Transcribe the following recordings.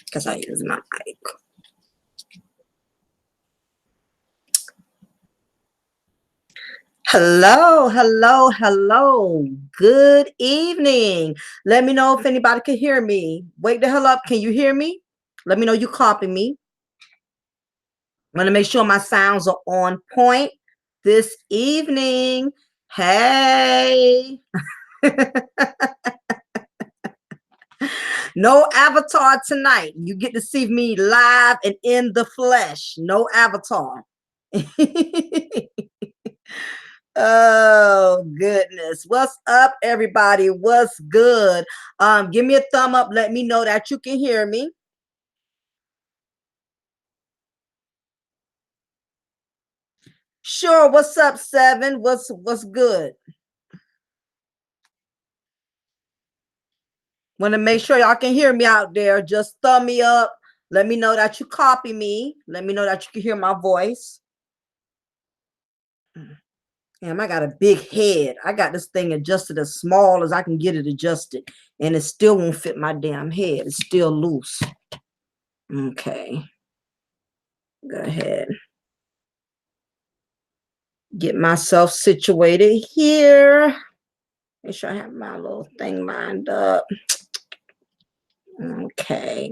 Because I use my mic. Hello, hello, hello. Good evening. Let me know if anybody can hear me. Wake the hell up. Can you hear me? Let me know you copy me. I'm going to make sure my sounds are on point this evening. Hey. No avatar tonight. You get to see me live and in the flesh. No avatar. Oh goodness. What's up, everybody? What's good? Give me a thumb up. Let me know that you can hear me. Sure. What's up, Seven? What's good? Want to make sure y'all can hear me out there. Just thumb me up. Let me know that you copy me. Let me know that you can hear my voice. Damn, I got a big head. I got this thing adjusted as small as I can get it adjusted, and it still won't fit my damn head. It's still loose. Okay. Go ahead. Get myself situated here. Make sure I have my little thing lined up. Okay.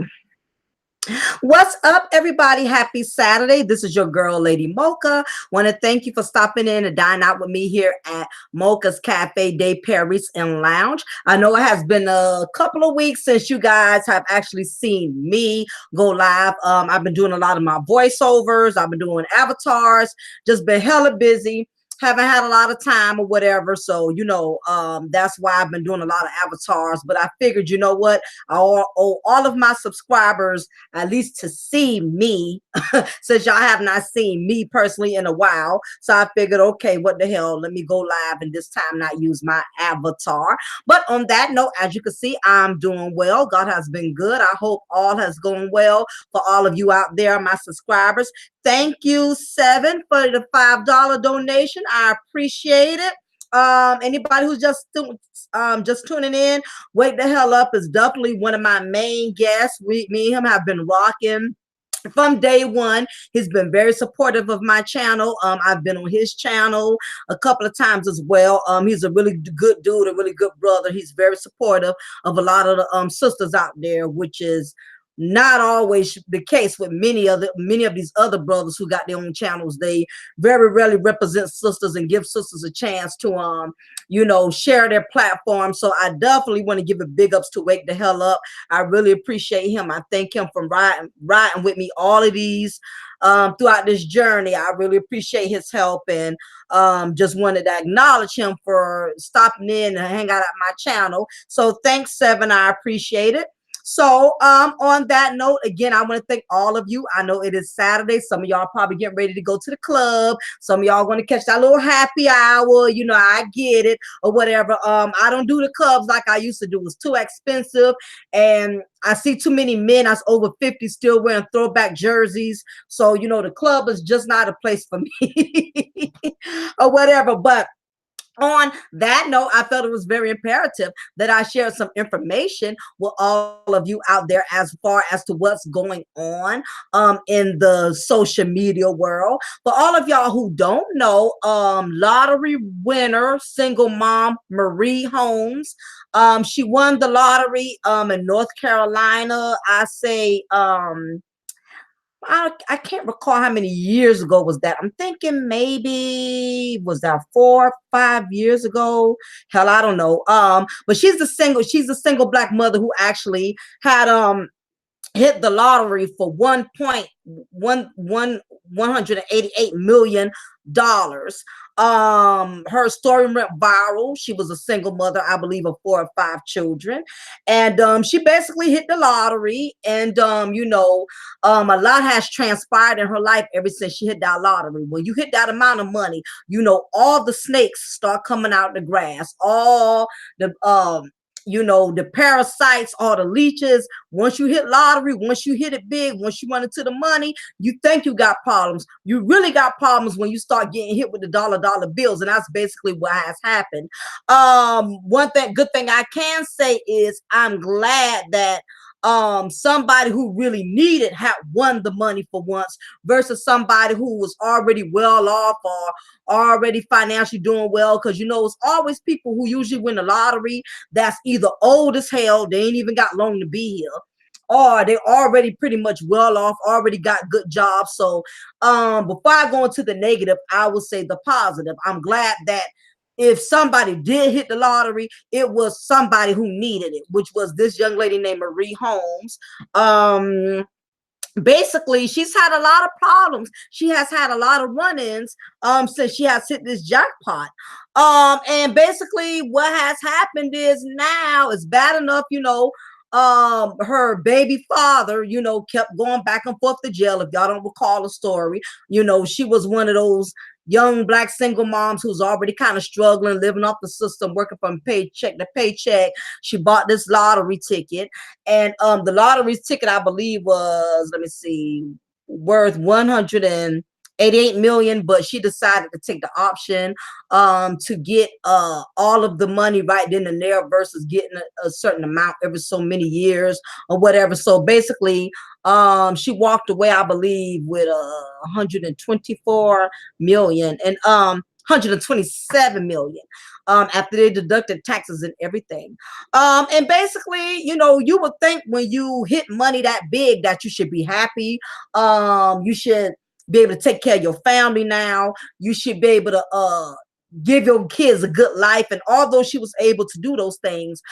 What's up, everybody? Happy Saturday. This is your girl, Lady Mocha. Want to thank you for stopping in and dine out with me here at Mocha's Cafe de Paris and Lounge. I know it has been a couple of weeks since you guys have actually seen me go live. I've been doing a lot of my voiceovers. I've been doing avatars. Just been hella busy. Haven't had a lot of time or whatever. So, that's why I've been doing a lot of avatars. But I figured, you know what? I owe all of my subscribers at least to see me, since y'all have not seen me personally in a while. So I figured, okay, what the hell? Let me go live and this time not use my avatar. But on that note, as you can see, I'm doing well. God has been good. I hope all has gone well for all of you out there, my subscribers. Thank you, Seven, for the $5 donation. I appreciate it. Anybody who's just tuning in, Wake the Hell Up is definitely one of my main guests. Me and him have been rocking from day one. He's been very supportive of my channel. I've been on his channel a couple of times as well. He's a really good dude, a really good brother. He's very supportive of a lot of the sisters out there, which is not always the case with many of these other brothers who got their own channels. They very rarely represent sisters and give sisters a chance to share their platform. So I definitely want to give a big ups to Wake the Hell Up. I really appreciate him. I thank him for riding with me all of these throughout this journey. I really appreciate his help, and just wanted to acknowledge him for stopping in and hang out at my channel. So thanks, Seven. I appreciate it. So on that note, again, I want to thank all of you. I know it is Saturday. Some of y'all probably getting ready to go to the club. Some of y'all going to catch that little happy hour. I get it, or whatever. I don't do the clubs like I used to do. It's too expensive. And I see too many men that's over 50 still wearing throwback jerseys. So, the club is just not a place for me or whatever. But on that note, I felt it was very imperative that I share some information with all of you out there as far as to what's going on in the social media world. For all of y'all who don't know, lottery winner, single mom, Marie Holmes, she won the lottery in North Carolina. I say I can't recall how many years ago was that. I'm thinking maybe was that 4 or 5 years ago. Hell, I don't know. But she's a single black mother who actually had hit the lottery for $188 million. Her story went viral. She was a single mother, I believe, of 4 or 5 children, and she basically hit the lottery. And a lot has transpired in her life ever since she hit that lottery. When you hit that amount of money, all the snakes start coming out the grass. All the you know, the parasites or the leeches. Once you hit lottery, once you hit it big, once you run into the money, you think you got problems. You really got problems when you start getting hit with the dollar bills, and that's basically what has happened. One thing, good thing I can say is I'm glad that somebody who really needed had won the money for once versus somebody who was already well off or already financially doing well, because you know it's always people who usually win the lottery that's either old as hell, they ain't even got long to be here, or they already pretty much well off, already got good jobs. So before I go into the negative, I would say the positive. I'm glad that if somebody did hit the lottery, it was somebody who needed it, which was this young lady named Marie Holmes. Basically, she's had a lot of problems. She has had a lot of run-ins since she has hit this jackpot. And basically what has happened is now it's bad enough, you know, her baby father, you know, kept going back and forth to jail. If y'all don't recall the story, you know, she was one of those young black single moms who's already kind of struggling, living off the system, working from paycheck to paycheck. She bought this lottery ticket, and the lottery ticket, I believe, was, let me see, worth 188 million, but she decided to take the option to get all of the money right then and there versus getting a certain amount every so many years or whatever. So basically she walked away, I believe, with 124 million and 127 million after they deducted taxes and everything. And basically, you know, you would think when you hit money that big that you should be happy. You should be able to take care of your family now. You should be able to give your kids a good life. And although she was able to do those things,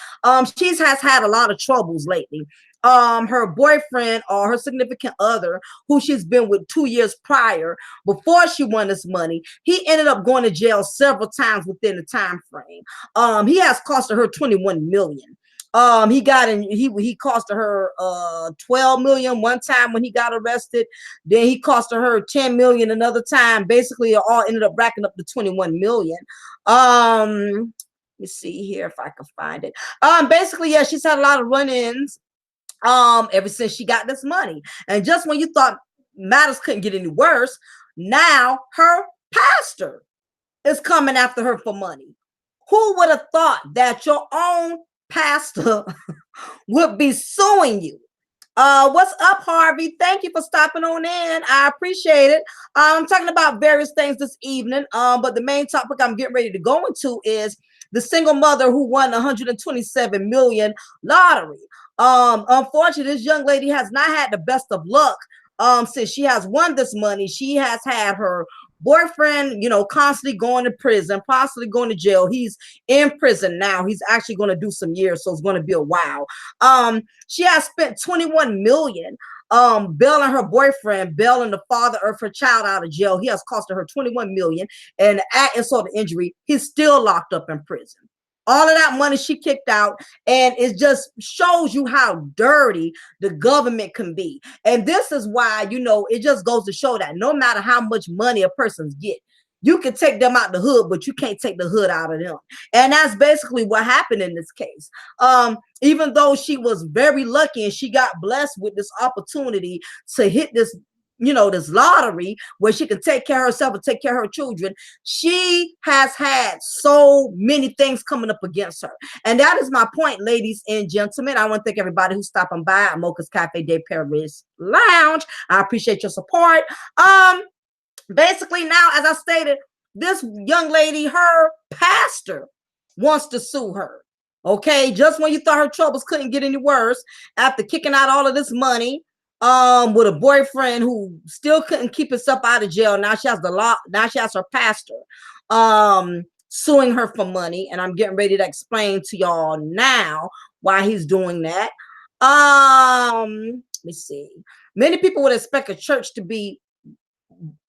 she has had a lot of troubles lately. Her boyfriend or her significant other, who she's been with 2 years prior, before she won this money, he ended up going to jail several times within the time frame. He has costed her 21 million. He got in, he costed her 12 million one time when he got arrested. Then he costed her 10 million another time. Basically, it all ended up racking up to 21 million. Let me see here if I can find it. Basically, yeah, she's had a lot of run-ins ever since she got this money. And just when you thought matters couldn't get any worse, now her pastor is coming after her for money. Who would have thought that your own pastor would be suing you? What's up, Harvey? Thank you for stopping on in. I appreciate it. I'm talking about various things this evening, but the main topic I'm getting ready to go into is the single mother who won 127 million lottery. Unfortunately, this young lady has not had the best of luck. Since she has won this money, she has had her boyfriend, you know, constantly going to prison, possibly going to jail. He's in prison now. He's actually going to do some years, so it's going to be a while. She has spent 21 million bailing her boyfriend, bailing the father of her child out of jail. He has costed her 21 million, and at insult to injury, he's still locked up in prison. All of that money she kicked out, and it just shows you how dirty the government can be. And this is why, you know, it just goes to show that no matter how much money a person's get, you can take them out the hood, but you can't take the hood out of them. And that's basically what happened in this case. Even though she was very lucky and she got blessed with this opportunity to hit this, you know, this lottery where she can take care of herself and take care of her children, she has had so many things coming up against her. And that is my point, ladies and gentlemen. I want to thank everybody who's stopping by at Mocha's Cafe de Paris Lounge. I appreciate your support. Basically now, as I stated, this young lady, her pastor wants to sue her. Okay, just when you thought her troubles couldn't get any worse, after kicking out all of this money, with a boyfriend who still couldn't keep himself out of jail. Now she has the law. Now she has her pastor suing her for money, and I'm getting ready to explain to y'all now why he's doing that. Let me see. Many people would expect a church to be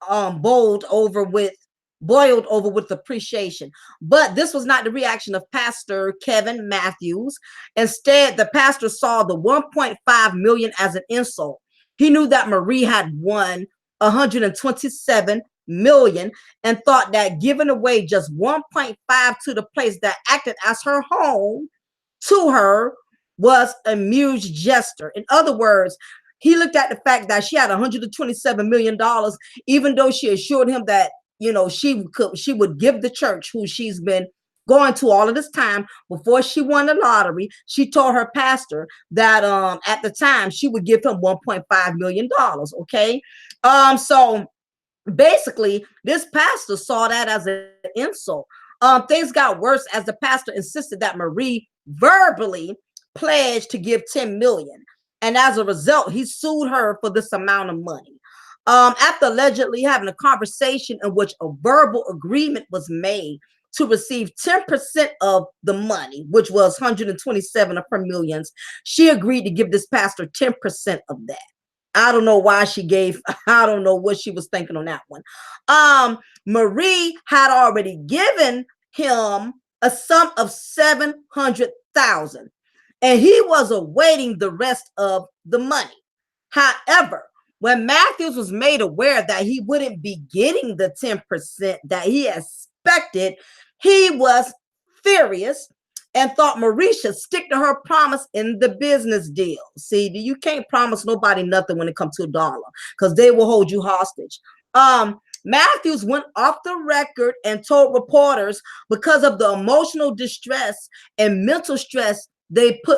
boiled over with appreciation, but this was not the reaction of Pastor Kevin Matthews. Instead, the pastor saw the 1.5 million as an insult. He knew that Marie had won 127 million and thought that giving away just 1.5 to the place that acted as her home to her was a mutual gesture. In other words, he looked at the fact that she had $127 million, even though she assured him that, she would give the church, who she's been going to all of this time before she won the lottery. She told her pastor that at the time she would give him $1.5 million. Okay. So basically, this pastor saw that as an insult. Things got worse as the pastor insisted that Marie verbally pledged to give 10 million. And as a result, he sued her for this amount of money. After allegedly having a conversation in which a verbal agreement was made to receive 10% of the money, which was 127 of her millions, she agreed to give this pastor 10% of that. I don't know why she gave, I don't know what she was thinking on that one. Marie had already given him a sum of 700,000, and he was awaiting the rest of the money. However, when Matthews was made aware that he wouldn't be getting the 10% that he expected, he was furious and thought Marie should stick to her promise in the business deal. See, you can't promise nobody nothing when it comes to a dollar, because they will hold you hostage. Matthews went off the record and told reporters, because of the emotional distress and mental stress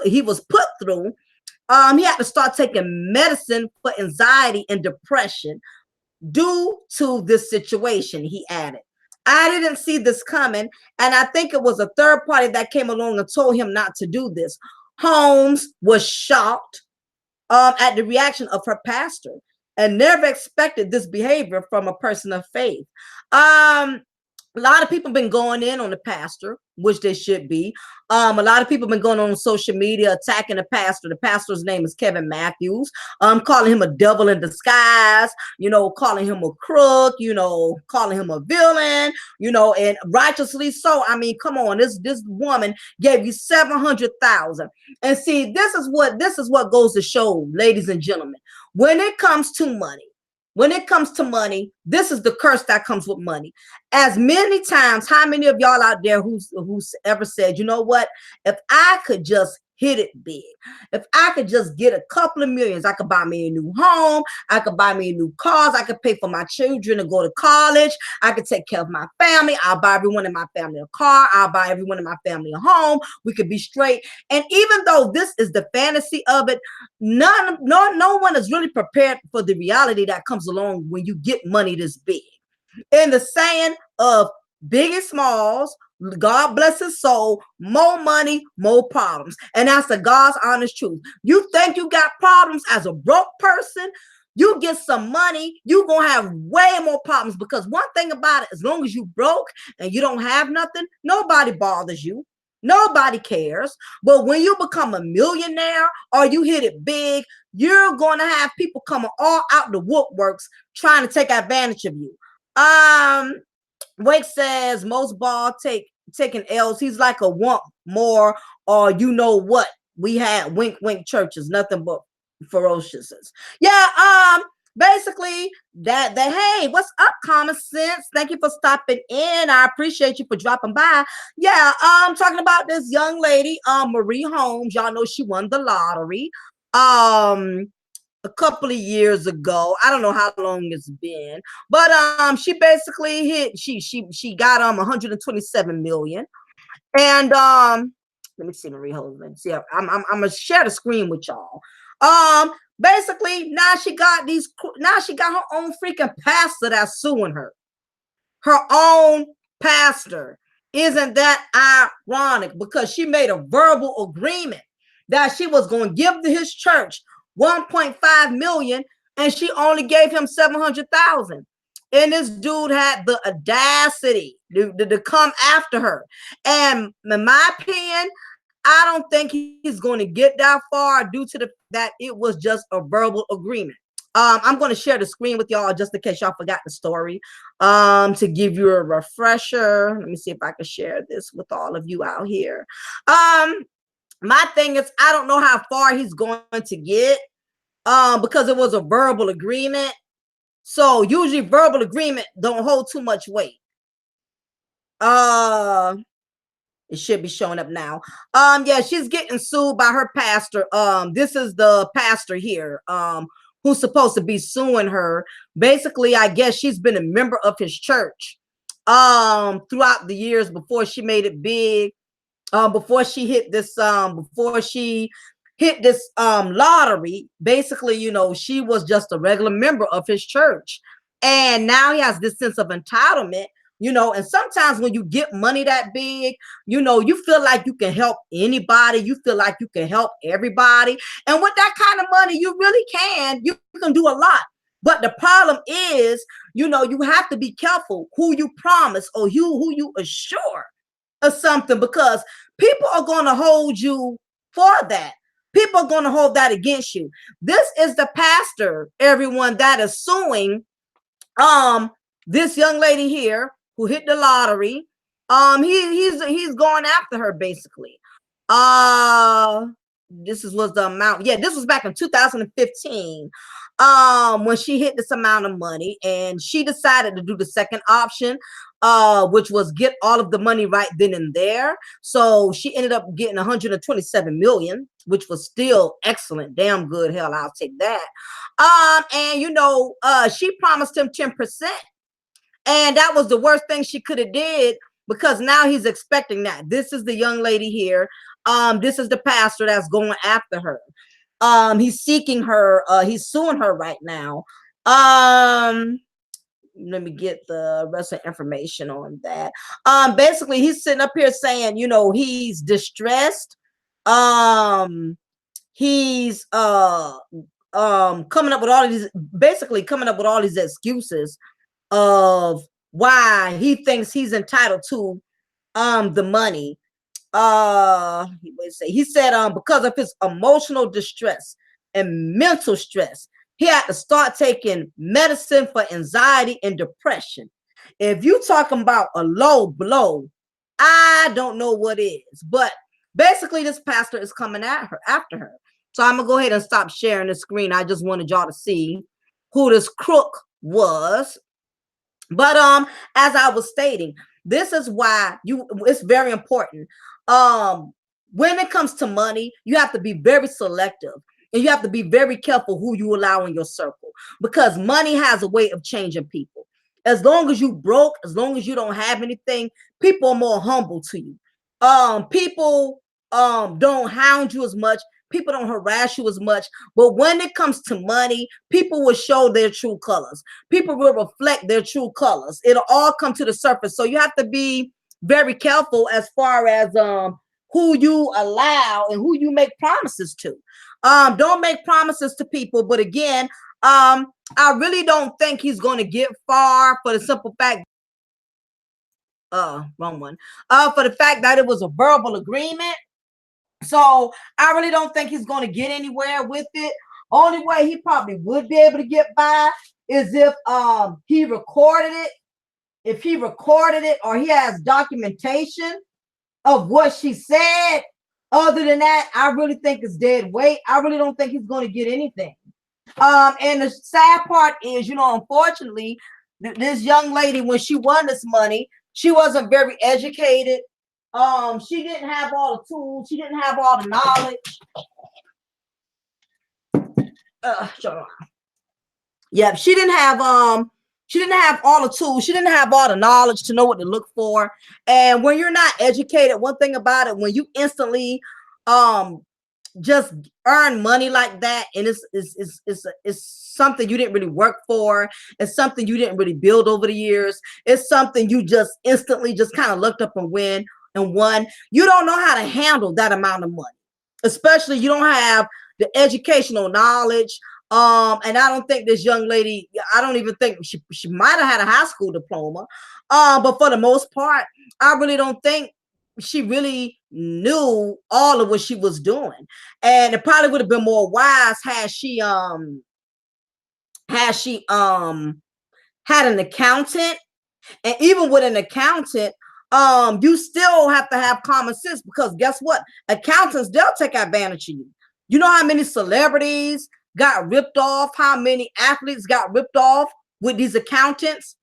he was put through, he had to start taking medicine for anxiety and depression due to this situation, he added. I didn't see this coming, and I think it was a third party that came along and told him not to do this. Holmes was shocked at the reaction of her pastor and never expected this behavior from a person of faith. A lot of people been going in on the pastor, which they should be. A lot of people been going on social media attacking the pastor. The pastor's name is Kevin Matthews. Calling him a devil in disguise, calling him a crook, calling him a villain, and righteously so. I mean, come on, this woman gave you 700,000. And see, this is what goes to show, ladies and gentlemen, when it comes to money. When it comes to money, this is the curse that comes with money. As many times, how many of y'all out there who's ever said, you know what, if I could just hit it big, if I could just get a couple of millions, I could buy me a new home, I could buy me a new cars, I could pay for my children to go to college, I could take care of my family, I'll buy everyone in my family a car, I'll buy everyone in my family a home, we could be straight. And even though this is the fantasy of it, no one is really prepared for the reality that comes along when you get money this big. In the saying of Biggie Smalls, God bless his soul, more money, more problems. And that's the God's honest truth. You think you got problems as a broke person, you get some money, you're going to have way more problems, because one thing about it, as long as you broke and you don't have nothing, nobody bothers you. Nobody cares. But when you become a millionaire or you hit it big, you're going to have people coming all out the woodworks trying to take advantage of you. Wake says most ball taking L's. He's like a want more, or you know what? We had wink wink churches, nothing but ferocious. Yeah, basically that hey, what's up, Common Sense? Thank you for stopping in. I appreciate you for dropping by. Yeah, I'm talking about this young lady, Marie Holmes. Y'all know she won the lottery. A couple of years ago. I don't know how long it's been, but she basically hit, she got 127 million. And let me see, Marie Holmes. Let me see. I'm gonna share the screen with y'all. Basically now she got her own freaking pastor that's suing her. Her own pastor. Isn't that ironic? Because she made a verbal agreement that she was going to give to his church 1.5 million, and she only gave him 700,000. And this dude had the audacity to come after her. And in my opinion, I don't think he's going to get that far due to the that it was just a verbal agreement. I'm going to share the screen with y'all just in case y'all forgot the story. To give you a refresher. Let me see if I can share this with all of you out here. My thing is, I don't know how far he's going to get, because it was a verbal agreement. So usually verbal agreement don't hold too much weight. It should be showing up now. Yeah, she's getting sued by her pastor. This is the pastor here, who's supposed to be suing her. Basically, I guess she's been a member of his church, throughout the years before she made it big, before she hit this, lottery. Basically, she was just a regular member of his church, and now he has this sense of entitlement. And sometimes when you get money that big, you feel like you can help anybody, you feel like you can help everybody, and with that kind of money you really can, you can do a lot. But the problem is, you have to be careful who you promise or who you assure or something, because people are going to hold you for that. People are going to hold that against you. This is the pastor, everyone, that is suing this young lady here who hit the lottery. He's going after her basically. uh was the amount. Yeah, this was back in 2015, when she hit this amount of money, and she decided to do the second option, which was get all of the money right then and there. So she ended up getting 127 million, which was still excellent, damn good. Hell, I'll take that. And she promised him 10%, and that was the worst thing she could have did, because now he's expecting that. This is the young lady here. This is the pastor that's going after her. He's seeking her, he's suing her right now. Let me get the rest of the information on that. Basically, he's sitting up here saying, he's distressed. He's coming up with all of these, basically coming up with all these excuses of why he thinks he's entitled to the money. He said because of his emotional distress and mental stress, he had to start taking medicine for anxiety and depression. If you talking about a low blow, I don't know what is. But basically, this pastor is coming at her after her. So I'm gonna go ahead and stop sharing the screen. I just wanted y'all to see who this crook was. But as I was stating, this is why it's very important. When it comes to money, you have to be very selective, and you have to be very careful who you allow in your circle, because money has a way of changing people. As long as you broke, as long as you don't have anything, people are more humble to you. People don't hound you as much. People don't harass you as much. But when it comes to money, people will show their true colors. People will reflect their true colors. It'll all come to the surface. So you have to be very careful as far as who you allow and who you make promises to. Don't make promises to people. But again, I really don't think he's going to get far, for the simple fact, wrong one. For the fact that it was a verbal agreement. So I really don't think he's going to get anywhere with it. Only way he probably would be able to get by is if he recorded it. If he recorded it, or he has documentation of what she said. Other than that, I really think it's dead weight. I really don't think he's going to get anything. And the sad part is, unfortunately, this young lady, when she won this money, she wasn't very educated. She didn't have all the tools. She didn't have all the knowledge. Yeah, she didn't have all the tools. She didn't have all the knowledge to know what to look for. And when you're not educated, one thing about it, when you instantly just earn money like that, and it's something you didn't really work for, it's something you didn't really build over the years, it's something you just instantly just kind of looked up and won, you don't know how to handle that amount of money, especially you don't have the educational knowledge. And I don't think this young lady, I don't even think she might have had a high school diploma. But for the most part, I really don't think she really knew all of what she was doing. And it probably would have been more wise had she had an accountant. And even with an accountant, you still have to have common sense, because guess what? Accountants, they'll take advantage of you. You know how many celebrities got ripped off, how many athletes got ripped off with these accountants?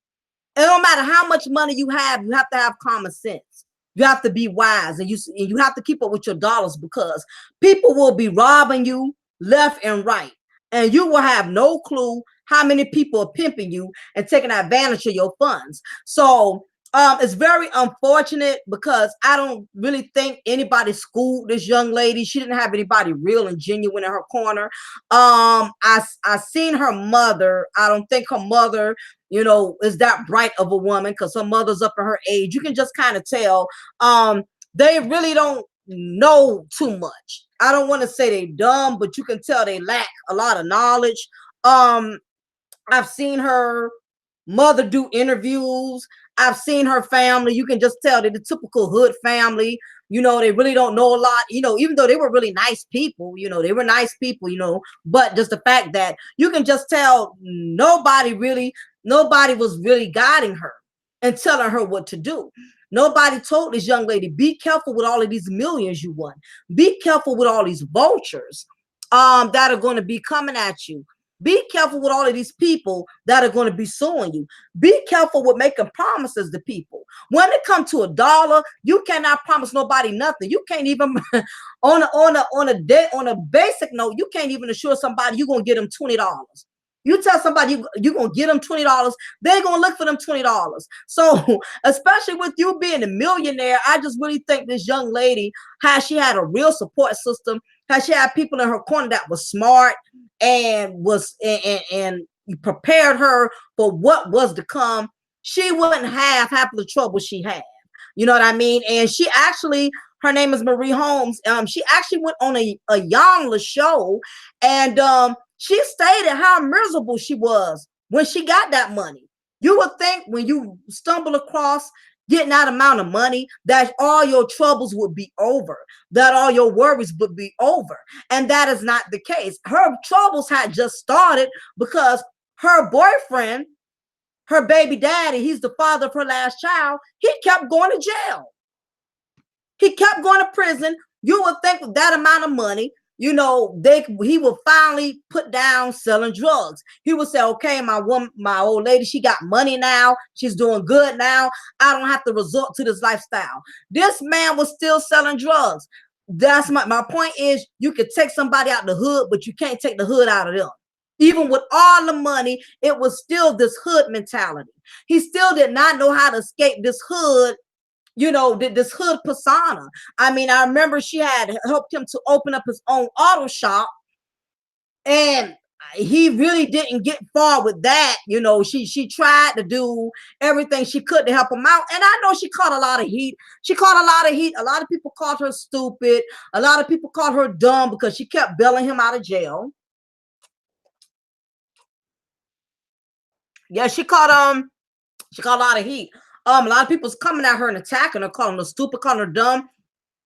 It don't matter how much money you have to have common sense. You have to be wise, and you have to keep up with your dollars, because people will be robbing you left and right, and you will have no clue how many people are pimping you and taking advantage of your funds. So it's very unfortunate, because I don't really think anybody schooled this young lady. She didn't have anybody real and genuine in her corner. I seen her mother. I don't think her mother, is that bright of a woman, because her mother's up in her age. You can just kind of tell. They really don't know too much. I don't want to say they dumb, but you can tell they lack a lot of knowledge. Um, I've seen her mother do interviews. I've seen her family. You can just tell they're the typical hood family. They really don't know a lot, even though they were really nice people, they were nice people, but just the fact that you can just tell nobody was really guiding her and telling her what to do. Nobody told this young lady, be careful with all of these millions you won. Be careful with all these vultures that are going to be coming at you. Be careful with all of these people that are going to be suing you. Be careful with making promises to people. When it comes to a dollar, you cannot promise nobody nothing. You can't even on a basic note, you can't even assure somebody you're going to get them $20. You tell somebody you're going to get them $20, they're going to look for them $20. So, especially with you being a millionaire, I just really think this young lady, how she had a real support system, how she had people in her corner that was smart and and prepared her for what was to come, she wouldn't have half of the trouble she had. You know what I mean? And she actually, her name is Marie Holmes. She actually went on a Yamla show, and she stated how miserable she was when she got that money. You would think when you stumble across getting that amount of money, that all your troubles would be over, that all your worries would be over. And that is not the case. Her troubles had just started, because her boyfriend, her baby daddy, he's the father of her last child, he kept going to jail. He kept going to prison. You would think with that amount of money, he will finally put down selling drugs. He would say, okay, my old lady, she got money now. She's doing good now. I don't have to resort to this lifestyle. This man was still selling drugs. That's my point is, you could take somebody out the hood, but you can't take the hood out of them. Even with all the money, it was still this hood mentality. He still did not know how to escape this hood, this hood persona. I mean, I remember she had helped him to open up his own auto shop, and he really didn't get far with that. She tried to do everything she could to help him out, and I know she caught a lot of heat. She caught a lot of heat. A lot of people called her stupid. A lot of people called her dumb because she kept bailing him out of jail. Yeah, she caught a lot of heat. A lot of people's coming at her and attacking her, calling her stupid, calling her dumb.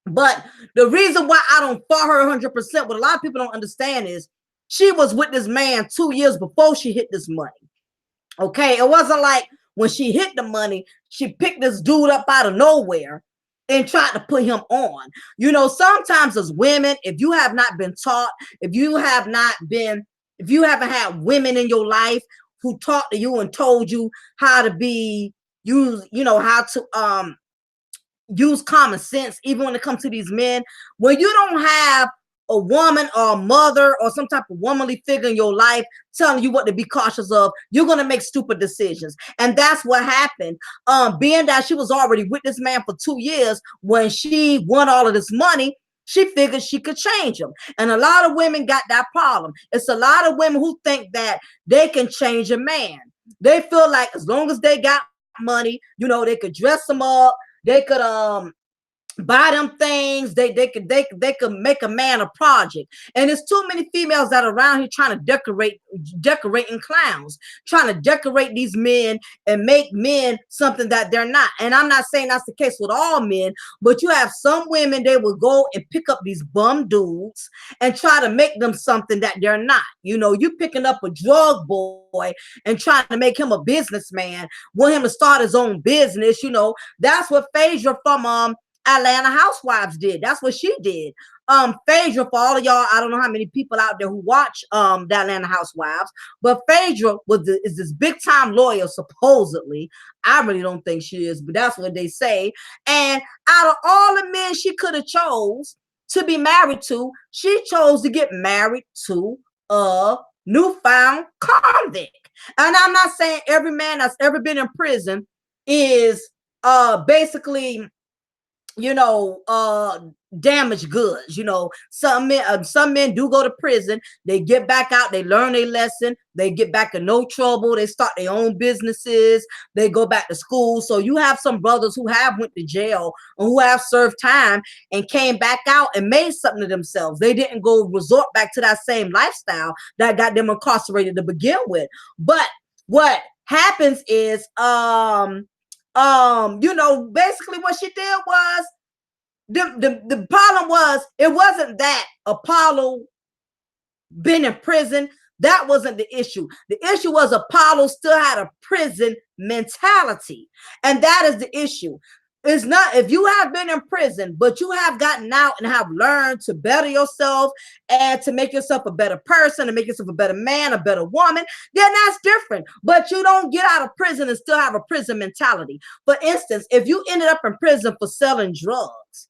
But the reason why I don't fault her 100%, what a lot of people don't understand is, she was with this man 2 years before she hit this money. Okay, it wasn't like when she hit the money, she picked this dude up out of nowhere and tried to put him on. Sometimes as women, if you have not been taught, if you haven't had women in your life who talked to you and told you how to how to use common sense, even when it comes to these men, when you don't have a woman or a mother or some type of womanly figure in your life telling you what to be cautious of, you're going to make stupid decisions. And that's what happened. Being that she was already with this man for 2 years, when she won all of this money, she figured she could change him. And a lot of women got that problem. It's a lot of women who think that they can change a man. They feel like as long as they got money, they could dress them up, they could buy them things, they could make a man a project. And there's too many females that are around here trying to decorating clowns, trying to decorate these men and make men something that they're not. And I'm not saying that's the case with all men, but you have some women, they will go and pick up these bum dudes and try to make them something that they're not. You picking up a drug boy and trying to make him a businessman, want him to start his own business. That's what Phaedra from Atlanta Housewives did. That's what she did. Phaedra, for all of y'all, I don't know how many people out there who watch the Atlanta Housewives, but Phaedra is this big time lawyer, supposedly. I really don't think she is, but that's what they say. And out of all the men she could have chose to be married to, she chose to get married to a newfound convict. And I'm not saying every man that's ever been in prison is basically, you know, damaged goods. You know, some men do go to prison, they get back out, they learn a lesson, they get back in no trouble, they start their own businesses, they go back to school. So you have some brothers who have went to jail or who have served time and came back out and made something of themselves. They didn't go resort back to that same lifestyle that got them incarcerated to begin with. But what happens is you know, basically what she did was, the problem was, it wasn't that Apollo been in prison. That wasn't the issue. The issue was Apollo still had a prison mentality. And that is the issue. It's not, if you have been in prison, but you have gotten out and have learned to better yourself and to make yourself a better person, to make yourself a better man, a better woman, then that's different. But you don't get out of prison and still have a prison mentality. For instance, if you ended up in prison for selling drugs,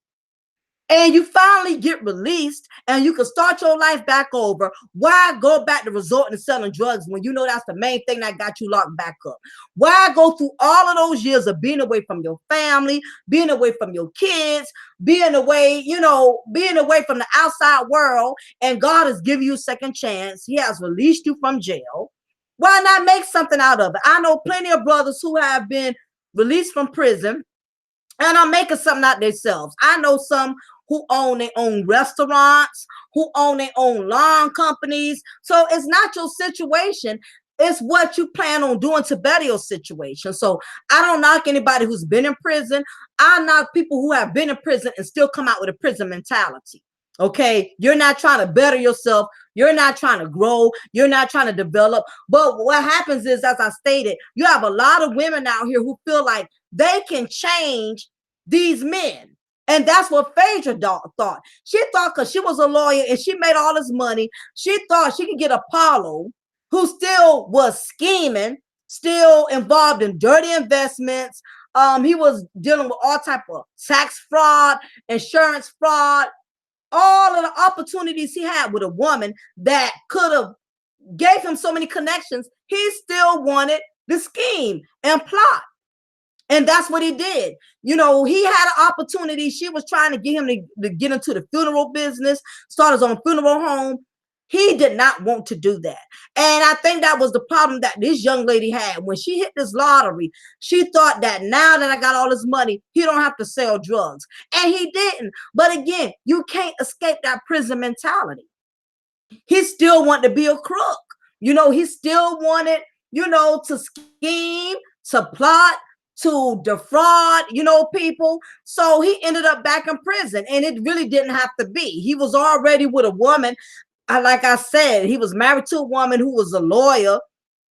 and you finally get released and you can start your life back over, why go back to resorting to selling drugs when you know that's the main thing that got you locked back up? Why go through all of those years of being away from your family, being away from your kids, being away, you know, being away from the outside world, and God has given you a second chance. He has released you from jail. Why not make something out of it? I know plenty of brothers who have been released from prison and are making something out themselves. I know some who own their own restaurants, who own their own lawn companies. So it's not your situation. It's what you plan on doing to better your situation. So I don't knock anybody who's been in prison. I knock people who have been in prison and still come out with a prison mentality. Okay, you're not trying to better yourself. You're not trying to grow. You're not trying to develop. But what happens is, as I stated, you have a lot of women out here who feel like they can change these men. And that's what Phaedra thought. She thought because she was a lawyer and she made all this money, she thought she could get Apollo, who still was scheming, still involved in dirty investments. He was dealing with all type of tax fraud, insurance fraud, all of the opportunities he had with a woman that could have gave him so many connections. He still wanted the scheme and plot. And that's what he did. You know, he had an opportunity. She was trying to get him to get into the funeral business, start his own funeral home. He did not want to do that. And I think that was the problem that this young lady had. When she hit this lottery, she thought that now that I got all this money, he don't have to sell drugs. And he didn't. But again, you can't escape that prison mentality. He still wanted to be a crook. You know, he still wanted, you know, to scheme, to plot, to defraud, you know, people. So he ended up back in prison, and it really didn't have to be. He was already with a woman. Like I said, he was married to a woman who was a lawyer,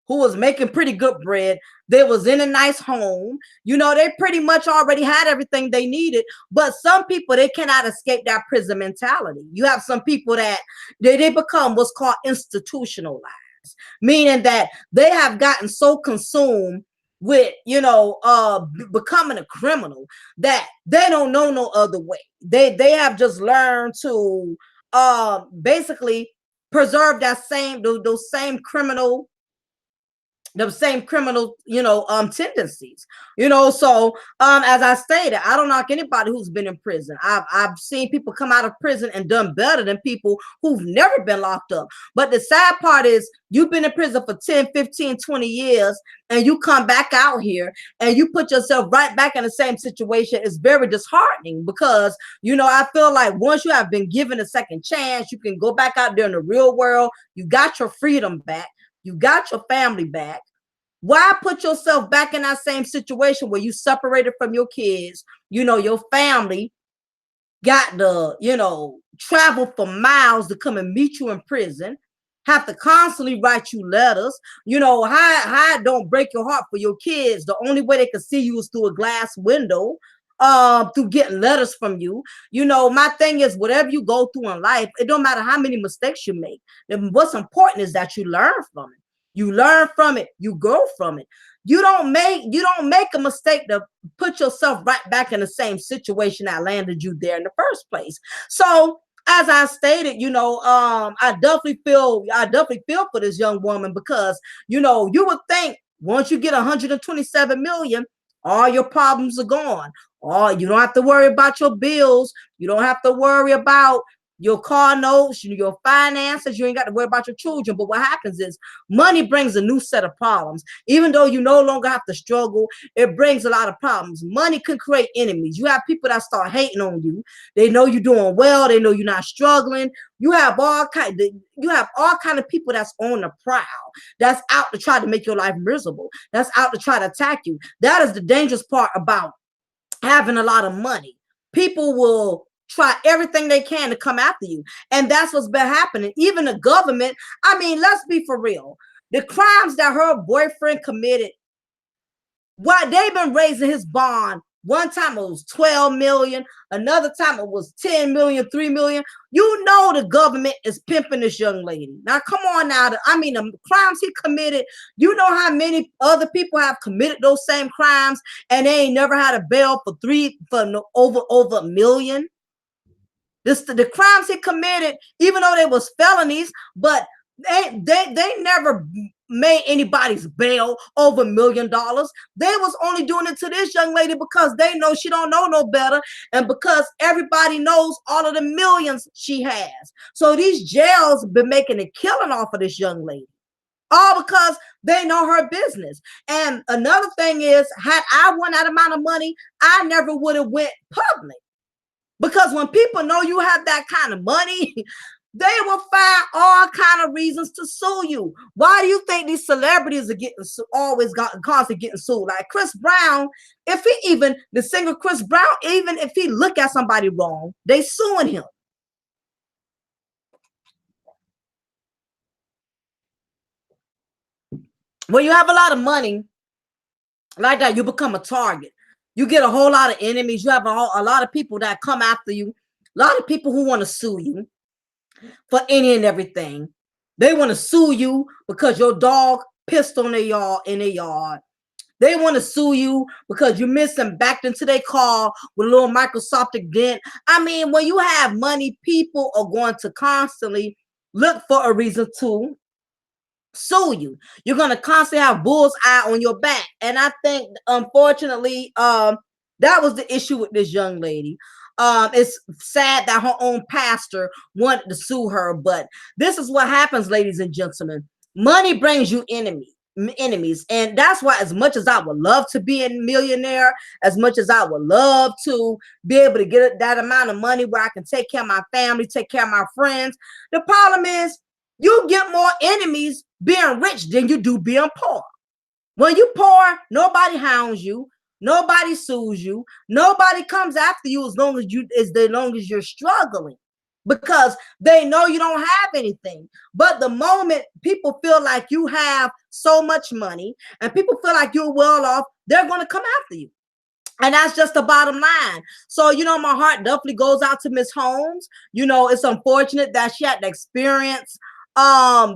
who was making pretty good bread. They was in a nice home. You know, they pretty much already had everything they needed. But some people, they cannot escape that prison mentality. You have some people that they become what's called institutionalized, meaning that they have gotten so consumed with, you know, becoming a criminal that they don't know no other way. They have just learned to basically preserve that same those same criminal, you know, tendencies, you know. So as I stated, I don't knock anybody who's been in prison. I've seen people come out of prison and done better than people who've never been locked up. But the sad part is, you've been in prison for 10, 15, 20 years, and you come back out here and you put yourself right back in the same situation. It's very disheartening, because, you know, I feel like once you have been given a second chance, you can go back out there in the real world. You got your freedom back. You got your family back. Why put yourself back in that same situation where you separated from your kids? You know, your family got to, you know, travel for miles to come and meet you in prison, have to constantly write you letters. You know, how don't break your heart for your kids. The only way they can see you is through a glass window. through getting letters from you. You know, my thing is, whatever you go through in life, it don't matter how many mistakes you make. What's important is that you learn from it. You learn from it, you grow from it. You don't make a mistake to put yourself right back in the same situation that landed you there in the first place. So as I stated, I definitely feel for this young woman, because you would think once you get 127 million, all your problems are gone. All you don't have to worry about your bills. You don't have to worry about your car notes, your finances. You ain't got to worry about your children. But what happens is money brings a new set of problems. Even though you no longer have to struggle, it brings a lot of problems. Money can create enemies. You have people that start hating on you. They know you're doing well. They know you're not struggling. You have all kind of people that's on the prowl, that's out to try to make your life miserable, that's out to try to attack you. That is the dangerous part about having a lot of money. People will try everything they can to come after you. And that's what's been happening. Even the government, I mean, let's be for real. The crimes that her boyfriend committed, why they've been raising his bond. One time it was 12 million, another time it was 10 million, 3 million. You know the government is pimping this young lady. Now, come on now. I mean, the crimes he committed, you know how many other people have committed those same crimes and they ain't never had a bail over a million? The crimes he committed, even though they was felonies, but they never made anybody's bail over $1 million. They was only doing it to this young lady because they know she don't know no better, and because everybody knows all of the millions she has. So these jails been making a killing off of this young lady, all because they know her business. And another thing is, had I won that amount of money, I never would have went public. Because when people know you have that kind of money, they will find all kind of reasons to sue you. Why do you think these celebrities are constantly getting sued? Like Chris Brown, the singer Chris Brown, even if he look at somebody wrong, they suing him. When you have a lot of money like that, you become a target. You get a whole lot of enemies. You have a lot of people that come after you. A lot of people who want to sue you for any and everything. They want to sue you because your dog pissed on in their yard. They want to sue you because you missed and backed into their car with a little microscopic dent. I mean, when you have money, people are going to constantly look for a reason to sue you. You're going to constantly have bull's eye on your back. And I think, unfortunately, that was the issue with this young lady. It's sad that her own pastor wanted to sue her, but this is what happens, ladies and gentlemen. Money brings you enemies, and that's why, as much as I would love to be a millionaire, as much as I would love to be able to get that amount of money where I can take care of my family, take care of my friends, the problem is you get more enemies being rich than you do being poor. When you poor, nobody hounds you, nobody sues you, nobody comes after you as long as you're struggling, because they know you don't have anything. But the moment people feel like you have so much money and people feel like you're well off, they're going to come after you. And that's just the bottom line. So, my heart definitely goes out to Miss Holmes. It's unfortunate that she had to experience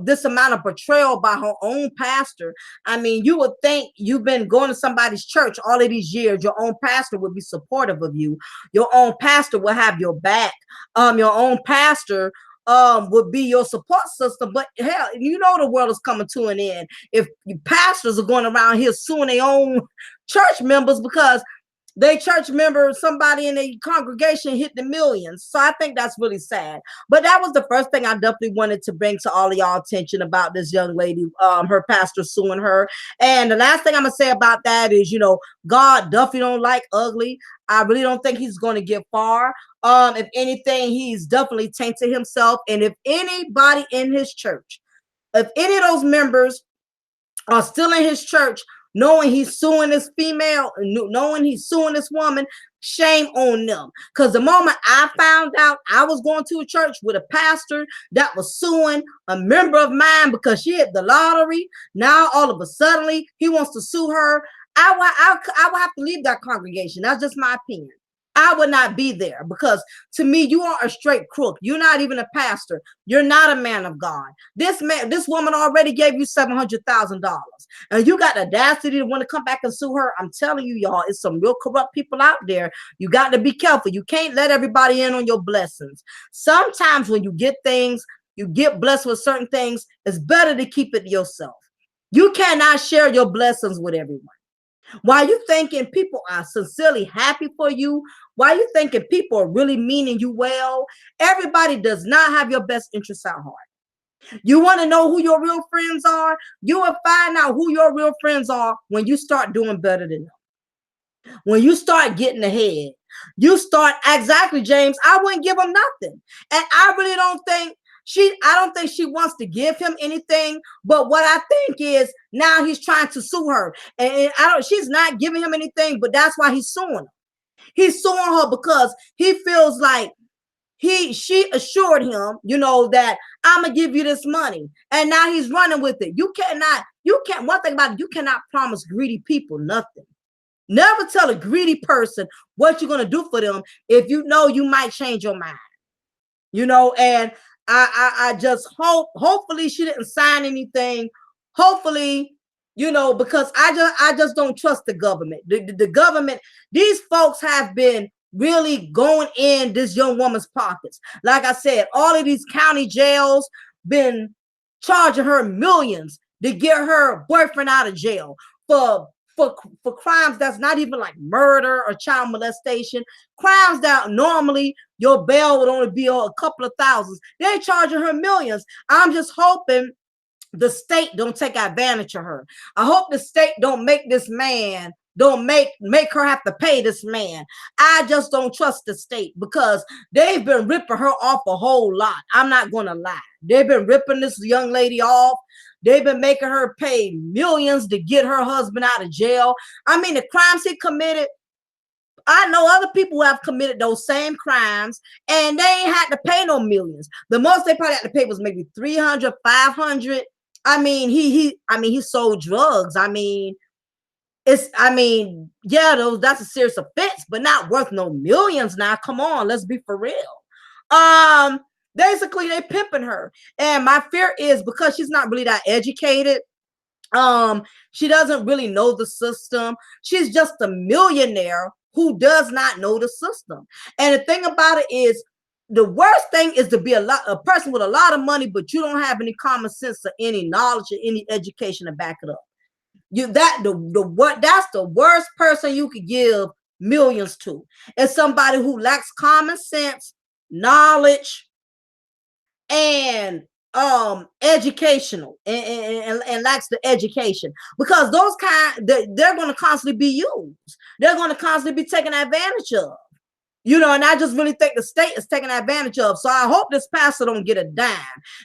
this amount of betrayal by her own pastor. I mean, you would think you've been going to somebody's church all of these years, your own pastor would be supportive of you, your own pastor will have your back, your own pastor would be your support system. But hell, the world is coming to an end if pastors are going around here suing their own church members because they church member, somebody in a congregation hit the millions. So I think that's really sad. But that was the first thing I definitely wanted to bring to all of y'all attention about this young lady, her pastor suing her. And the last thing I'm gonna say about that is, God definitely don't like ugly. I really don't think he's going to get far. If anything, he's definitely tainted himself. And if anybody in his church, if any of those members are still in his church, knowing he's suing this female, knowing he's suing this woman, shame on them. Because the moment I found out, I was going to a church with a pastor that was suing a member of mine because she hit the lottery. Now, all of a sudden, he wants to sue her. I would have to leave that congregation. That's just my opinion. I would not be there because to me, you are a straight crook. You're not even a pastor. You're not a man of God. This woman already gave you $700,000, and you got the audacity to want to come back and sue her. I'm telling you, y'all, it's some real corrupt people out there. You got to be careful. You can't let everybody in on your blessings. Sometimes when you get things, you get blessed with certain things. It's better to keep it to yourself. You cannot share your blessings with everyone. Why you thinking people are sincerely happy for you? Why you thinking people are really meaning you well? Everybody does not have your best interests at heart. You want to know who your real friends are? You will find out who your real friends are when you start doing better than them. When you start getting ahead, you start exactly, James. I wouldn't give him nothing. And I really don't think I don't think she wants to give him anything. But what I think is now he's trying to sue her. And she's not giving him anything, but that's why he's suing her. He's suing her because he feels like she assured him, that I'm gonna give you this money. And now he's running with it. One thing about it, you cannot promise greedy people nothing. Never tell a greedy person what you're going to do for them if you know you might change your mind. And I just hopefully she didn't sign anything. Hopefully, because I just don't trust the government. The government, these folks have been really going in this young woman's pockets. Like I said, all of these county jails been charging her millions to get her boyfriend out of jail for crimes that's not even like murder or child molestation, crimes that normally your bail would only be a couple of thousands. They're charging her millions. I'm just hoping the state don't take advantage of her. I hope the state don't make this man, don't make her have to pay this man. I just don't trust the state because they've been ripping her off a whole lot. I'm not going to lie. They've been ripping this young lady off. They've been making her pay millions to get her husband out of jail. I mean, the crimes he committed, I know other people who have committed those same crimes and they ain't had to pay no millions. The most they probably had to pay was maybe 300, 500. I mean, he sold drugs. That's a serious offense, but not worth no millions now. Come on, let's be for real. Basically they pimping her. And my fear is because she's not really that educated. She doesn't really know the system. She's just a millionaire who does not know the system. And the thing about it is, the worst thing is to be a person with a lot of money, but you don't have any common sense or any knowledge or any education to back it up. That's the worst person you could give millions to. Is somebody who lacks common sense, knowledge, and educational and lacks the education, because those they're going to constantly be used. They're going to constantly be taken advantage of. And I just really think the state is taking advantage of. So I hope this pastor don't get a dime.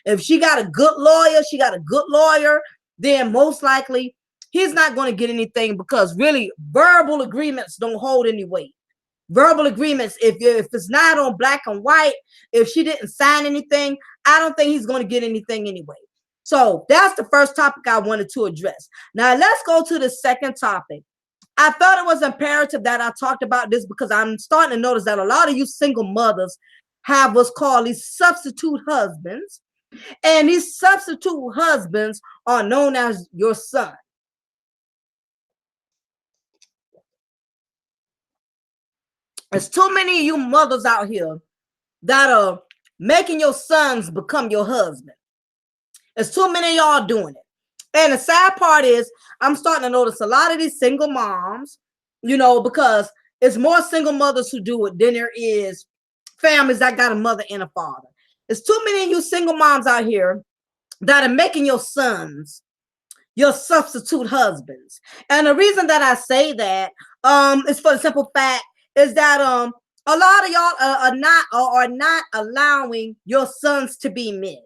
If she got a good lawyer, then most likely he's not going to get anything, because really verbal agreements don't hold any weight. Verbal agreements, if it's not on black and white, if she didn't sign anything, I don't think he's going to get anything anyway. So that's the first topic I wanted to address. Now let's go to the second topic. I felt it was imperative that I talked about this because I'm starting to notice that a lot of you single mothers have what's called these substitute husbands. And these substitute husbands are known as your son. There's too many of you mothers out here that are making your sons become your husband. There's too many of y'all doing it. And the sad part is I'm starting to notice a lot of these single moms, because it's more single mothers who do it than there is families that got a mother and a father. There's too many of you single moms out here that are making your sons your substitute husbands. And the reason that I say that is for the simple fact is that a lot of y'all are not allowing your sons to be men.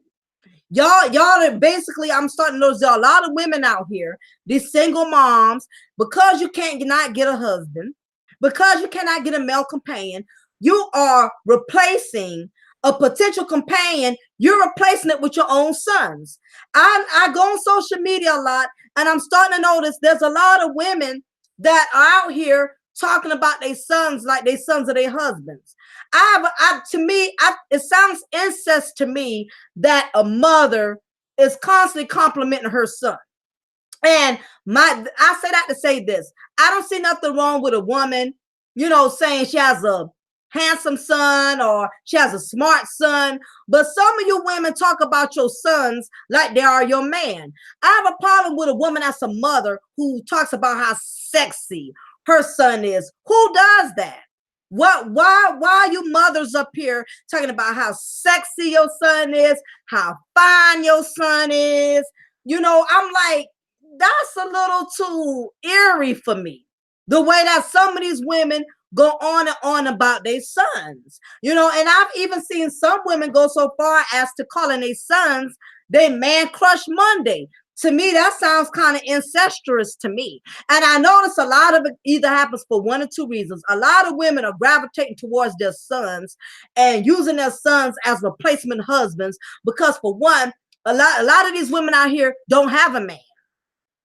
Y'all are basically, I'm starting to notice there are a lot of women out here, these single moms, because you cannot get a husband, because you cannot get a male companion, you are replacing a potential companion, you're replacing it with your own sons. I go on social media a lot, and I'm starting to notice there's a lot of women that are out here talking about their sons like they sons of their husbands. It sounds incest to me that a mother is constantly complimenting her son. And I say that to say this. I don't see nothing wrong with a woman, saying she has a handsome son or she has a smart son. But some of you women talk about your sons like they are your man. I have a problem with a woman that's a mother who talks about how sexy her son is. Who does that? Why are you mothers up here talking about how sexy your son is, how fine your son is? I'm like, that's a little too eerie for me. The way that some of these women go on and on about their sons, and I've even seen some women go so far as to calling their sons they man crush Monday. To me, that sounds kind of incestuous to me. And I notice a lot of it either happens for one or two reasons. A lot of women are gravitating towards their sons and using their sons as replacement husbands because, for one, a lot of these women out here don't have a man.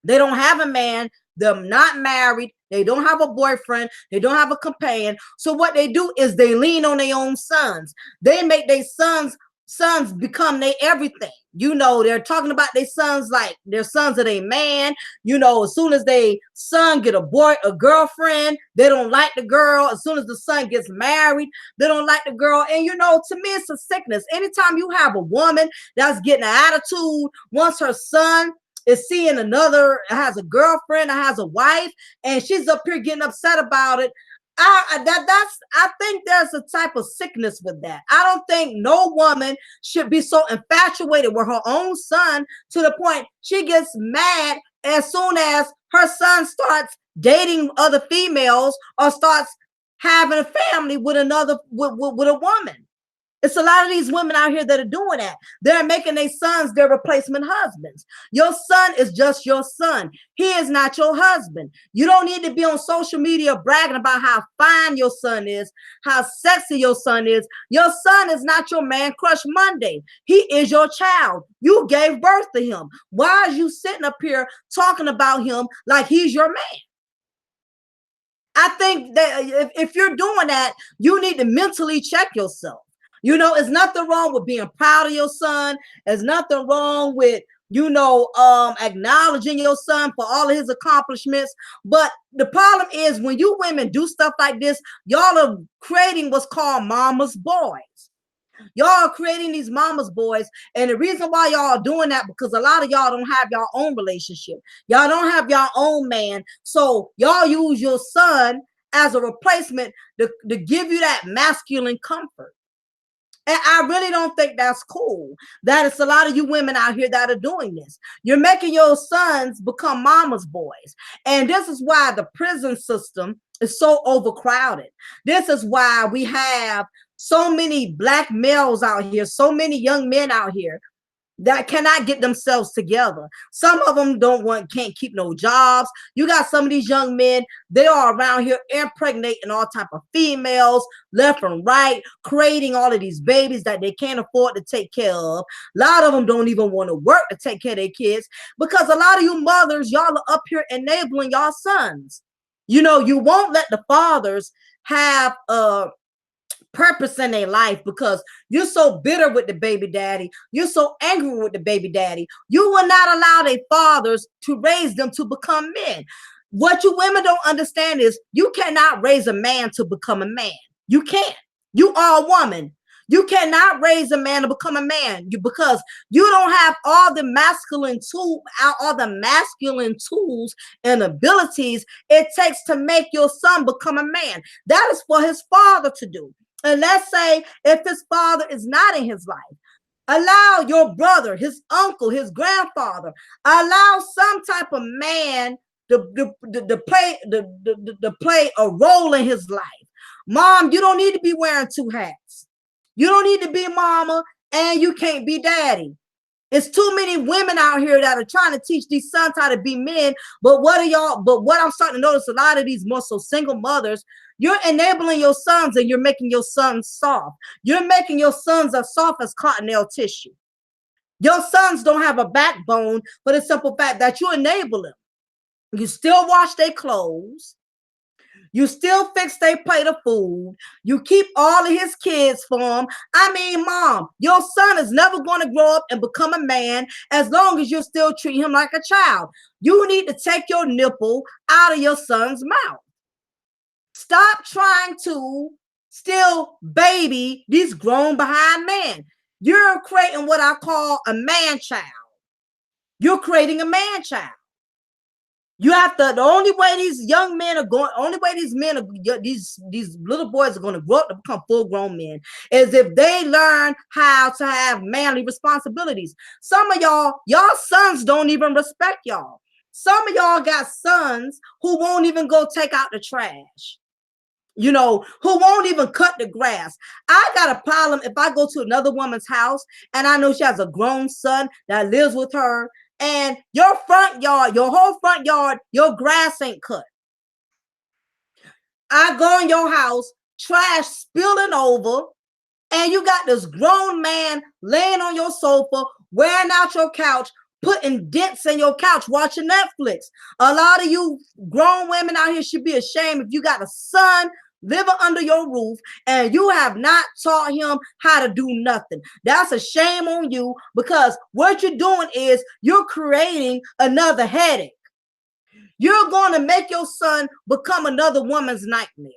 They don't have a man. They're not married. They don't have a boyfriend. They don't have a companion. So what they do is they lean on their own sons. They make their sons become their everything. They're talking about their sons like they're sons of a man. As soon as they son get a girlfriend, they don't like the girl. As soon as the son gets married, they don't like the girl. And to me, it's a sickness. Anytime you have a woman that's getting an attitude, once her son is seeing another, has a girlfriend, or has a wife, and she's up here getting upset about it. I think there's a type of sickness with that. I don't think no woman should be so infatuated with her own son to the point she gets mad as soon as her son starts dating other females or starts having a family with with a woman. It's a lot of these women out here that are doing that. They're making their sons their replacement husbands. Your son is just your son. He is not your husband. You don't need to be on social media bragging about how fine your son is, how sexy your son is. Your son is not your man crush Monday. He is your child. You gave birth to him. Why are you sitting up here talking about him like he's your man? I think that if you're doing that, you need to mentally check yourself. There's nothing wrong with being proud of your son. There's nothing wrong with, acknowledging your son for all of his accomplishments. But the problem is when you women do stuff like this, y'all are creating what's called mama's boys. Y'all are creating these mama's boys. And the reason why y'all are doing that, because a lot of y'all don't have your own relationship. Y'all don't have your own man. So y'all use your son as a replacement to give you that masculine comfort. And I really don't think that's cool. That it's a lot of you women out here that are doing this. You're making your sons become mama's boys. And this is why the prison system is so overcrowded. This is why we have so many black males out here, so many young men out here that cannot get themselves together. Some of them can't keep no jobs. You got some of these young men, they are around here impregnating all type of females left and right, creating all of these babies that they can't afford to take care of. A lot of them don't even want to work to take care of their kids because a lot of you mothers, y'all are up here enabling y'all sons. You won't let the fathers have purpose in their life because you're so bitter with the baby daddy. You're so angry with the baby daddy. You will not allow their fathers to raise them to become men. What you women don't understand is you cannot raise a man to become a man. You can't. You are a woman. You cannot raise a man to become a man because you don't have all the masculine tools and abilities it takes to make your son become a man. That is for his father to do. And let's say if his father is not in his life, allow your brother, his uncle, his grandfather, allow some type of man to play a role in his life. Mom, you don't need to be wearing two hats. You don't need to be mama and you can't be daddy. It's too many women out here that are trying to teach these sons how to be men. But what I'm starting to notice, a lot of these more so single mothers, you're enabling your sons and you're making your sons soft. You're making your sons as soft as cottonelle tissue. Your sons don't have a backbone for the simple fact that you enable them. You still wash their clothes. You still fix their plate of food. You keep all of his kids for him. I mean, mom, your son is never going to grow up and become a man as long as you still treat him like a child. You need to take your nipple out of your son's mouth. Stop trying to still baby these grown behind men. You're creating what I call a man child. You're creating a man child. You have to, the only way these young men are going, only way these men are, these little boys are going to grow up to become full grown men is if they learn how to have manly responsibilities. Some of y'all sons don't even respect y'all. Some of y'all got sons who won't even go take out the trash. You know, who won't even cut the grass. I got a problem if I go to another woman's house and I know she has a grown son that lives with her, and your front yard, your whole front yard, your grass ain't cut. I go in your house, trash spilling over, and you got this grown man laying on your sofa, wearing out your couch, putting dents in your couch, watching Netflix. A lot of you grown women out here should be ashamed if you got a son living under your roof and you have not taught him how to do nothing. That's a shame on you, because what you're doing is you're creating another headache. You're going to make your son become another woman's nightmare,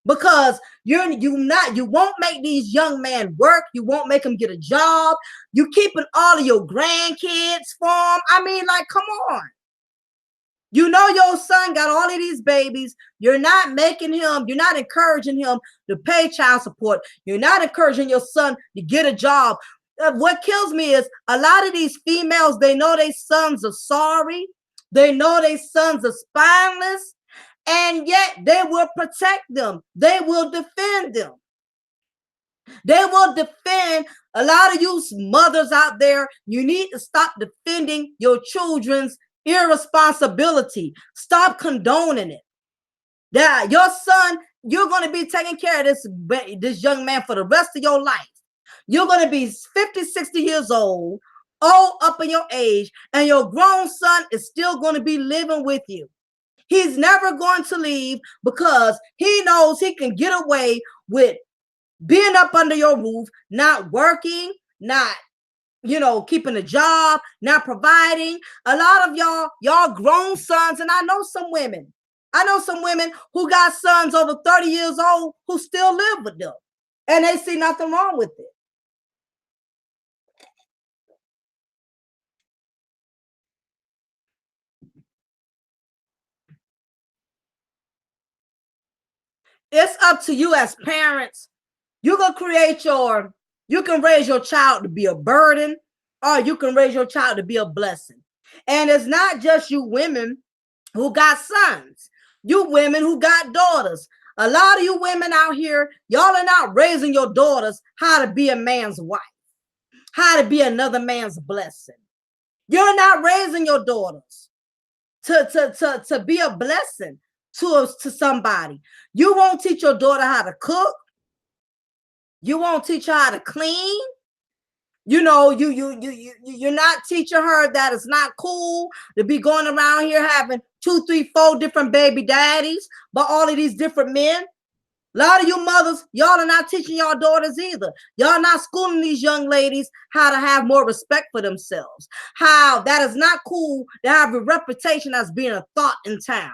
because you won't make these young men work. You won't make them get a job. You keeping all of your grandkids for them. I mean, like, come on. You know your son got all of these babies. You're not making him, you're not encouraging him to pay child support. You're not encouraging your son to get a job. What kills me is a lot of these females, they know their sons are sorry. They know their sons are spineless, and yet they will protect them. They will defend them. They will defend. A lot of you mothers out there, you need to stop defending your children's irresponsibility. Stop condoning it. Yeah, your son, you're going to be taking care of this young man for the rest of your life. You're going to be 50, 60 years old, all up in your age, and your grown son is still going to be living with you. He's never going to leave because he knows he can get away with being up under your roof, not working, not keeping a job, not providing. A lot of y'all grown sons, and I know some women who got sons over 30 years old who still live with them, and they see nothing wrong with it. It's up to you as parents. You can raise your child to be a burden, or you can raise your child to be a blessing. And it's not just you women who got sons, you women who got daughters. A lot of you women out here, y'all are not raising your daughters how to be a man's wife, how to be another man's blessing. You're not raising your daughters to be a blessing to somebody. You won't teach your daughter how to cook. You won't teach her how to clean. You're not teaching her that it's not cool to be going around here having 2, 3, 4 different baby daddies, but all of these different men. A lot of you mothers, y'all are not teaching y'all daughters either. Y'all not schooling these young ladies how to have more respect for themselves. How that is not cool to have a reputation as being a thought in town.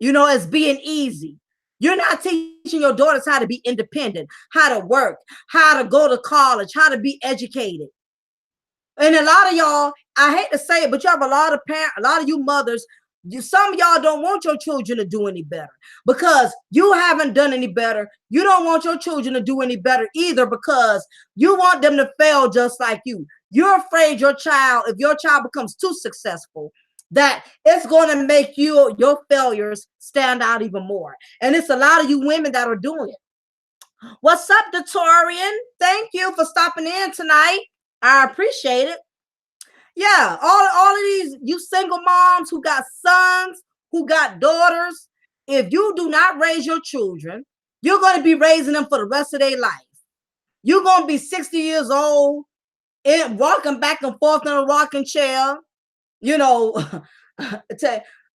As being easy. You're not teaching your daughters how to be independent, how to work, how to go to college, how to be educated. And a lot of y'all, I hate to say it, but you have a lot of you mothers, some of y'all don't want your children to do any better because you haven't done any better. You don't want your children to do any better either because you want them to fail just like you. You're afraid if your child becomes too successful, that it's going to make your failures stand out even more. And it's a lot of you women that are doing it. What's up, Datorian? Thank you for stopping in tonight. I appreciate it. Yeah, all of these, you single moms who got sons, who got daughters, if you do not raise your children, you're going to be raising them for the rest of their life. You're going to be 60 years old and walking back and forth in a rocking chair.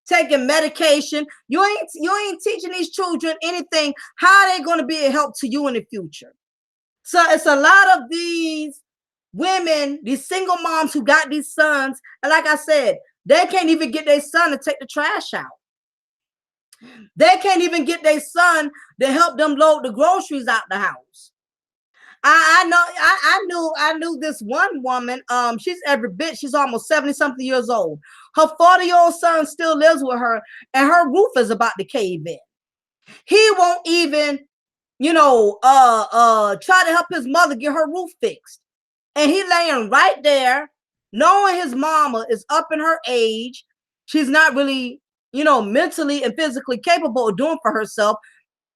taking medication. You ain't teaching these children anything. How are they going to be a help to you in the future? So it's a lot of these women, these single moms who got these sons, and like I said, they can't even get their son to take the trash out. They can't even get their son to help them load the groceries out the house. I know I knew this one woman. She's every bit. She's almost 70-something years old. Her 40-year-old son still lives with her, and her roof is about to cave in. He won't even, try to help his mother get her roof fixed. And he laying right there, knowing his mama is up in her age. She's not really, mentally and physically capable of doing for herself.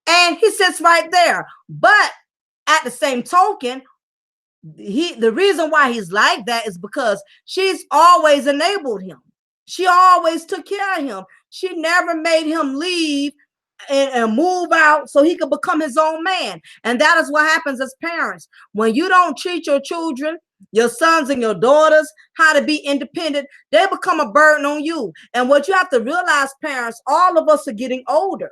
And he sits right there. But at the same token, the reason why he's like that is because she's always enabled him. She always took care of him. She never made him leave and move out so he could become his own man. And that is what happens as parents. When you don't treat your children, your sons and your daughters, how to be independent, they become a burden on you. And what you have to realize, parents, all of us are getting older.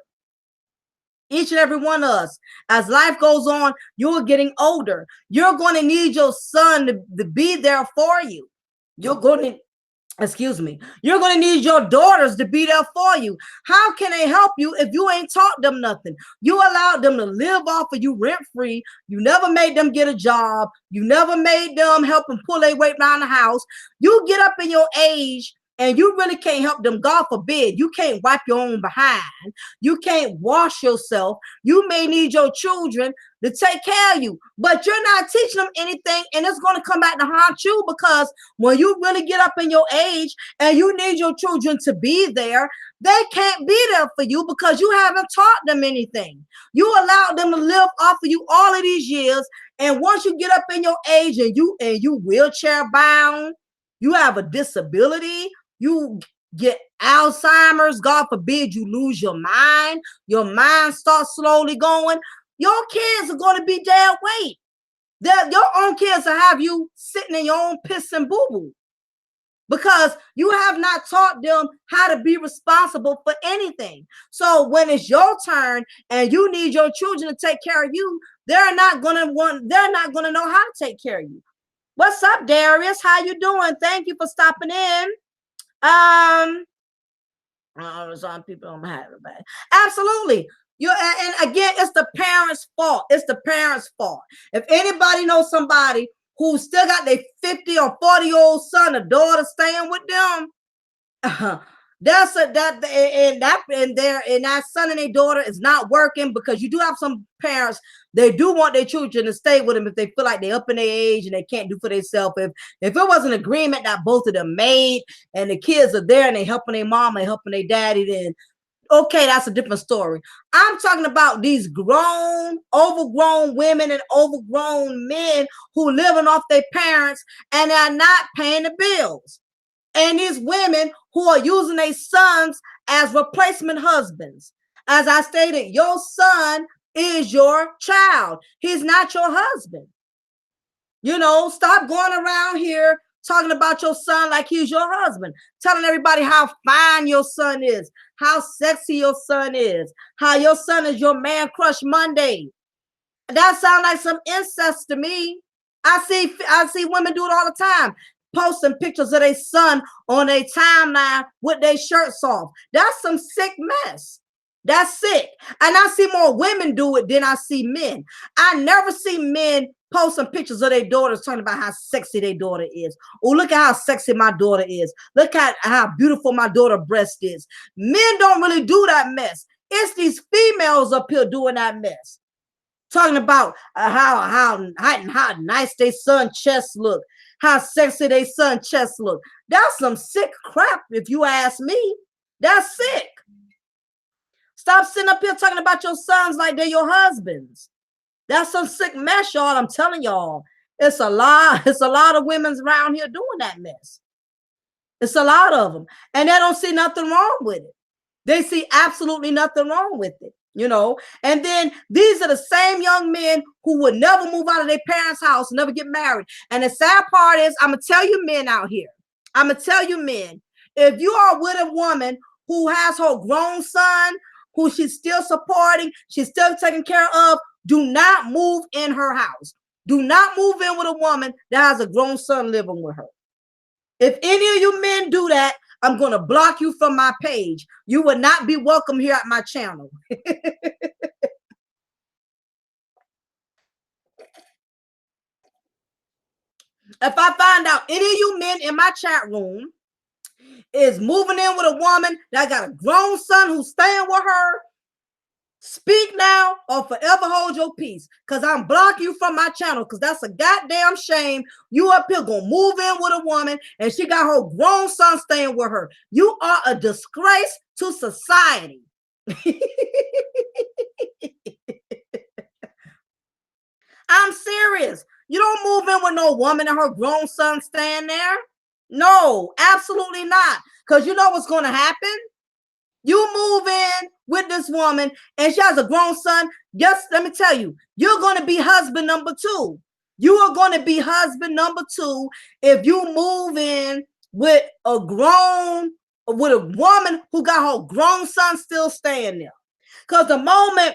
Each and every one of us. As life goes on, you're getting older. You're going to need your son to be there for you. You're going to You're going to need your daughters to be there for you. How can they help you if you ain't taught them nothing? You allowed them to live off of you rent free. You never made them get a job. You never made them help them pull their weight around the house. You get up in your age and you really can't help them. God forbid, you can't wipe your own behind. You can't wash yourself. You may need your children to take care of you, but you're not teaching them anything, and it's going to come back to haunt you, because when you really get up in your age and you need your children to be there, they can't be there for you because you haven't taught them anything. You allowed them to live off of you all of these years, and once you get up in your age and you wheelchair bound, you have a disability, you get Alzheimer's, God forbid you lose your mind starts slowly going, your kids are going to be dead weight. Your own kids will have you sitting in your own piss and boo-boo because you have not taught them how to be responsible for anything. So when it's your turn and you need your children to take care of you, they're not going to know how to take care of you. What's up, Darius? How you doing? Thank you for stopping in. Some people don't have it bad. Absolutely. And again, it's the parents' fault. It's the parents' fault. If anybody knows somebody who still got their 50 or 40-year-old son or daughter staying with them, that son and their daughter is not working, because you do have some parents, they do want their children to stay with them if they feel like they're up in their age and they can't do for themselves. If it was an agreement that both of them made and the kids are there and they helping their mom and helping their daddy, then okay, that's a different story. I'm talking about these overgrown women and overgrown men who living off their parents and are not paying the bills. And these women who are using their sons as replacement husbands. As I stated, your son is your child. He's not your husband. Stop going around here talking about your son like he's your husband, telling everybody how fine your son is, how sexy your son is, how your son is your man crush Monday. That sounds like some incest to me. I see women do it all the time, posting pictures of their son on their timeline with their shirts off. That's some sick mess. That's sick. And I see more women do it than I see men. I never see men posting pictures of their daughters talking about how sexy their daughter is. Oh, look at how sexy my daughter is. Look at how beautiful my daughter's breast is. Men don't really do that mess. It's these females up here doing that mess. Talking about how nice their son chest look, how sexy their son chest look. That's some sick crap, if you ask me. That's sick. Stop sitting up here talking about your sons like they're your husbands. That's some sick mess, y'all. I'm telling y'all. It's a lot of women around here doing that mess. It's a lot of them. And they don't see nothing wrong with it. They see absolutely nothing wrong with it. And then these are the same young men who would never move out of their parents' house, never get married. And the sad part is, I'm going to tell you men out here, I'm going to tell you men, If you are with a woman who has her grown son, who she's still supporting, she's still taking care of, do not move in her house. Do not move in with a woman that has a grown son living with her. If any of you men do that, I'm going to block you from my page. You will not be welcome here at my channel. If I find out any of you men in my chat room is moving in with a woman that got a grown son who's staying with her, speak now or forever hold your peace, because I'm blocking you from my channel, because that's a goddamn shame. You up here gonna move in with a woman and she got her grown son staying with her. You are a disgrace to society. I'm serious. You don't move in with no woman and her grown son staying there. No, absolutely not. Because you know what's going to happen? You move in with this woman and she has a grown son. Just let me tell you, you're going to be husband number two. You are going to be husband number two if you move in with a woman who got her grown son still staying there. Because the moment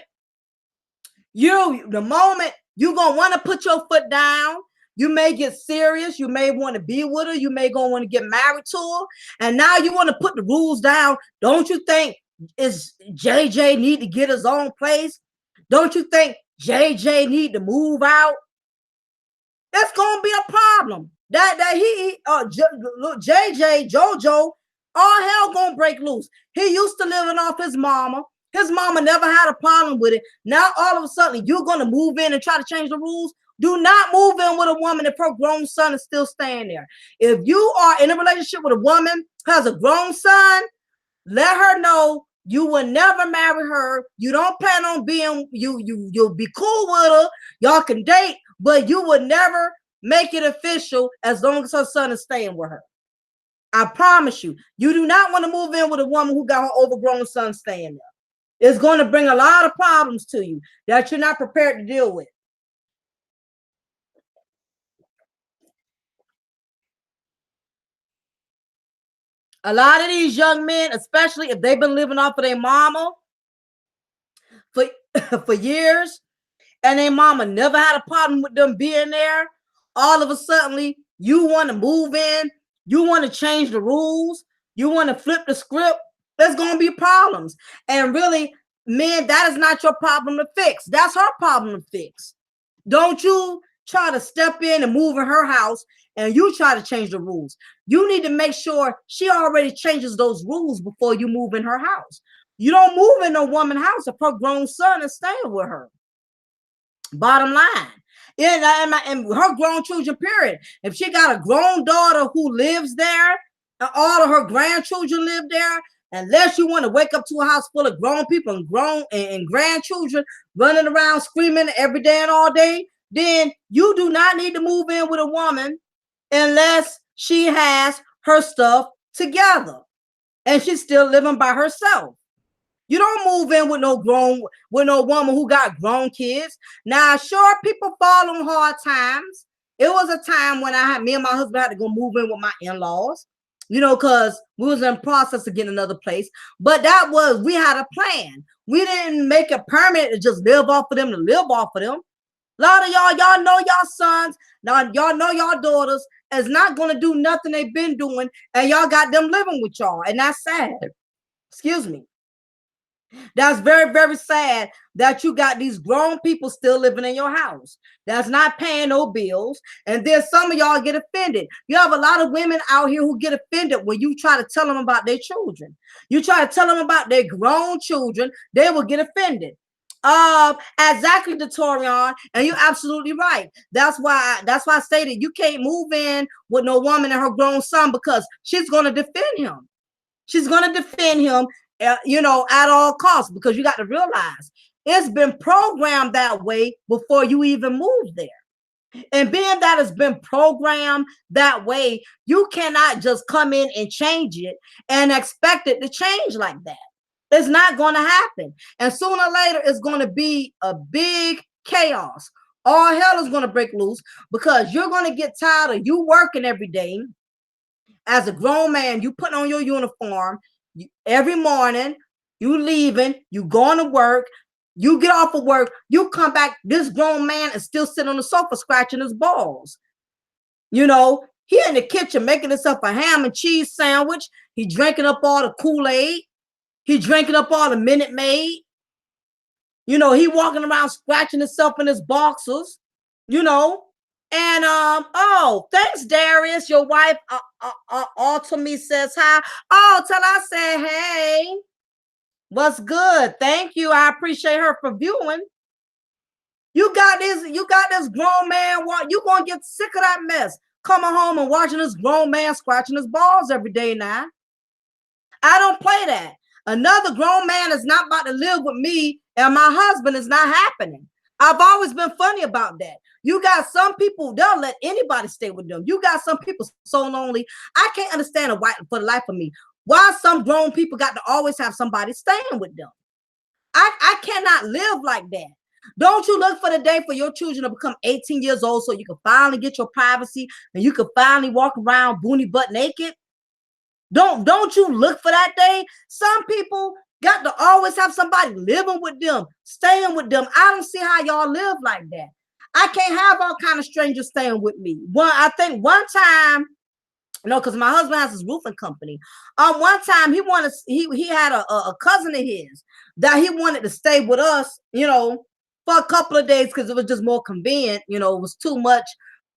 you're gonna want to put your foot down, you may get serious, you may want to be with her, you may gonna want to get married to her, and now you want to put the rules down. Don't you think is JJ need to get his own place? Don't you think JJ need to move out? That's gonna be a problem. JJ JoJo, all hell gonna break loose. He used to living off his mama. His mama never had a problem with it. Now all of a sudden you're gonna move in and try to change the rules. Do not move in with a woman if her grown son is still staying there. If you are in a relationship with a woman who has a grown son, let her know you will never marry her. You don't plan on being you'll be cool with her. Y'all can date, but you will never make it official as long as her son is staying with her. I promise you, you do not want to move in with a woman who got her overgrown son staying there. It's going to bring a lot of problems to you that you're not prepared to deal with. A lot of these young men, especially if they've been living off of their mama for, for years, and their mama never had a problem with them being there, all of a sudden you want to move in, you want to change the rules, you want to flip the script, there's going to be problems. And really, men, that is not your problem to fix. That's her problem to fix. Don't you try to step in and move in her house and you try to change the rules. You need to make sure she already changes those rules before you move in her house. You don't move in a woman's house if her grown son is staying with her. Bottom line. And her grown children, period. If she got a grown daughter who lives there, and all of her grandchildren live there, unless you want to wake up to a house full of grown people and grandchildren running around screaming every day and all day, then you do not need to move in with a woman unless she has her stuff together and she's still living by herself. You don't move in with no woman who got grown kids. Now, sure, people fall on hard times. It was a time when me and my husband had to go move in with my in-laws, because we was in process of getting another place. But we had a plan. We didn't make it permanent to just live off of them to live off of them. A lot of y'all know y'all sons, now y'all know y'all daughters is not going to do nothing they've been doing, and y'all got them living with y'all, and that's sad. Excuse me. That's very, very sad that you got these grown people still living in your house that's not paying no bills. And then some of y'all get offended. You have a lot of women out here who get offended when you try to tell them about their children. You try to tell them about their grown children, they will get offended. Exactly, Torian, and you're absolutely right. That's why I stated you can't move in with no woman and her grown son, because she's going to defend him. She's going to defend him at all costs, because you got to realize it's been programmed that way before you even moved there. And being that it's been programmed that way, you cannot just come in and change it and expect it to change like that. It's not going to happen. And sooner or later, it's going to be a big chaos. All hell is going to break loose, because you're going to get tired of you working every day As a grown man, you put on your uniform every morning, you leaving, you going to work, you get off of work, you come back, this grown man is still sitting on the sofa scratching his balls. You know, he in the kitchen making himself a ham and cheese sandwich. He drinking up all the Kool-Aid. He drinking up all the Minute Maid. You know, he walking around scratching himself in his boxers, you know. And oh, thanks, Darius. Your wife to me says hi. Oh, till I say hey. What's good? Thank you. I appreciate her for viewing. You got this grown man. You gonna get sick of that mess. Coming home and watching this grown man scratching his balls every day now. I don't play that. Another grown man is not about to live with me, and my husband is not happening. I've always been funny about that. You got some people, they'll let anybody stay with them. You got some people so lonely. I can't understand why, for the life of me, why some grown people got to always have somebody staying with them. I cannot live like that. Don't you look for the day for your children to become 18 years old so you can finally get your privacy and you can finally walk around booty butt naked? Don't you look for that day? Some people got to always have somebody living with them, staying with them. I don't see how y'all live like that. I can't have all kind of strangers staying with me. I think one time, because my husband has his roofing company. One time he had a cousin of his that he wanted to stay with us, for a couple of days because it was just more convenient. It was too much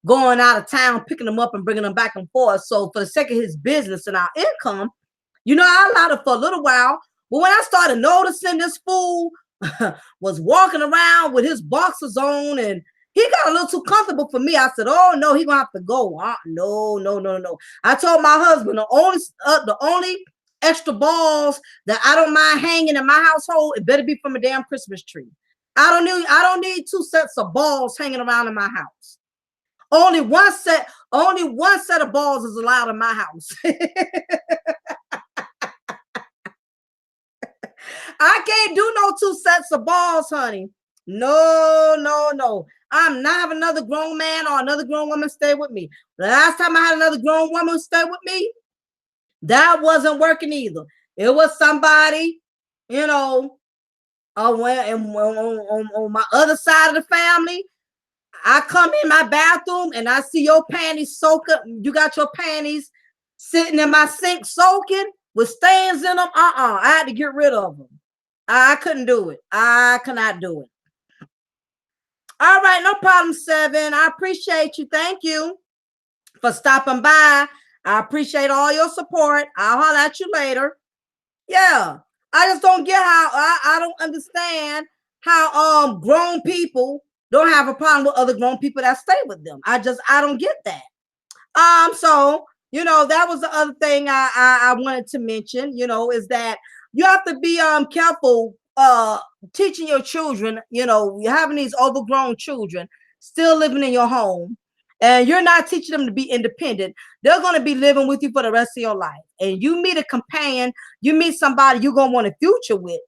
going out of town, picking them up and bringing them back and forth. So for the sake of his business and our income, I allowed it for a little while. But when I started noticing this fool was walking around with his boxers on and he got a little too comfortable for me. I said, oh, no, he going to have to go. No. I told my husband the only extra balls that I don't mind hanging in my household, it better be from a damn Christmas tree. I don't need 2 sets of balls hanging around in my house. Only one set of balls is allowed in my house. I can't do no 2 sets of balls, honey. No. I'm not having another grown man or another grown woman stay with me. The last time I had another grown woman stay with me, that wasn't working either. It was somebody, on my other side of the family. I come in my bathroom and I see your panties soaking. You got your panties sitting in my sink soaking with stains in them. I had to get rid of them. I couldn't do it. I cannot do it. All right, no problem, 7. I appreciate you. Thank you for stopping by. I appreciate all your support. I'll holler at you later. Yeah, I just don't get how I don't understand how grown people don't have a problem with other grown people that stay with them. I don't get that. So that was the other thing I wanted to mention. Is that you have to be careful teaching your children. You're having these overgrown children still living in your home, and you're not teaching them to be independent. They're going to be living with you for the rest of your life. And you meet a companion, you meet somebody you're going to want a future with.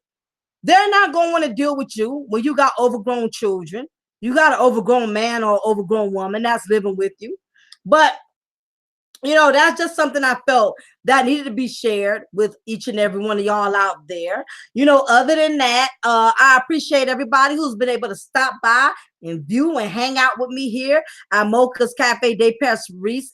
They're not going to want to deal with you when you got overgrown children. You got an overgrown man or overgrown woman that's living with you. But that's just something I felt that needed to be shared with each and every one of y'all out there. Other than that, I appreciate everybody who's been able to stop by and view and hang out with me here at Mocha's Cafe de Paris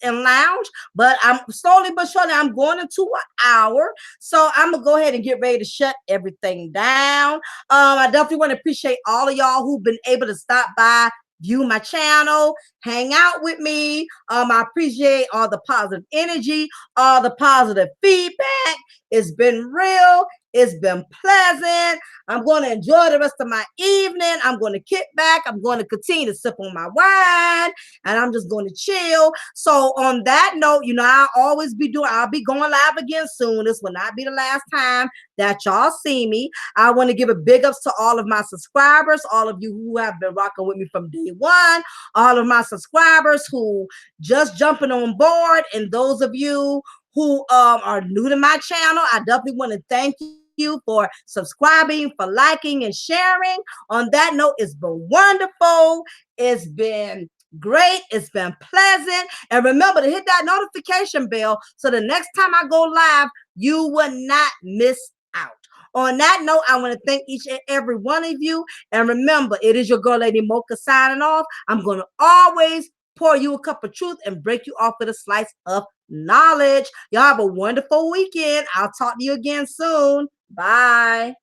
and Lounge. But I'm slowly but surely, I'm going into an hour. So I'm going to go ahead and get ready to shut everything down. I definitely want to appreciate all of y'all who've been able to stop by, view my channel, hang out with me. I appreciate all the positive energy, all the positive feedback. It's been real. It's been pleasant. I'm going to enjoy the rest of my evening. I'm going to kick back. I'm going to continue to sip on my wine, and I'm just going to chill. So on that note, I'll be going live again soon. This will not be the last time that y'all see me. I want to give a big ups to all of my subscribers, all of you who have been rocking with me from day one, all of my subscribers who just jumping on board, and those of you who are new to my channel, I definitely want to thank you for subscribing, for liking and sharing. On that note, it's been wonderful. It's been great. It's been pleasant. And remember to hit that notification bell so the next time I go live, you will not miss out. On that note, I want to thank each and every one of you. And remember, it is your girl, Lady Mocha, signing off. I'm going to always pour you a cup of truth and break you off with a slice of knowledge. Y'all have a wonderful weekend. I'll talk to you again soon. Bye.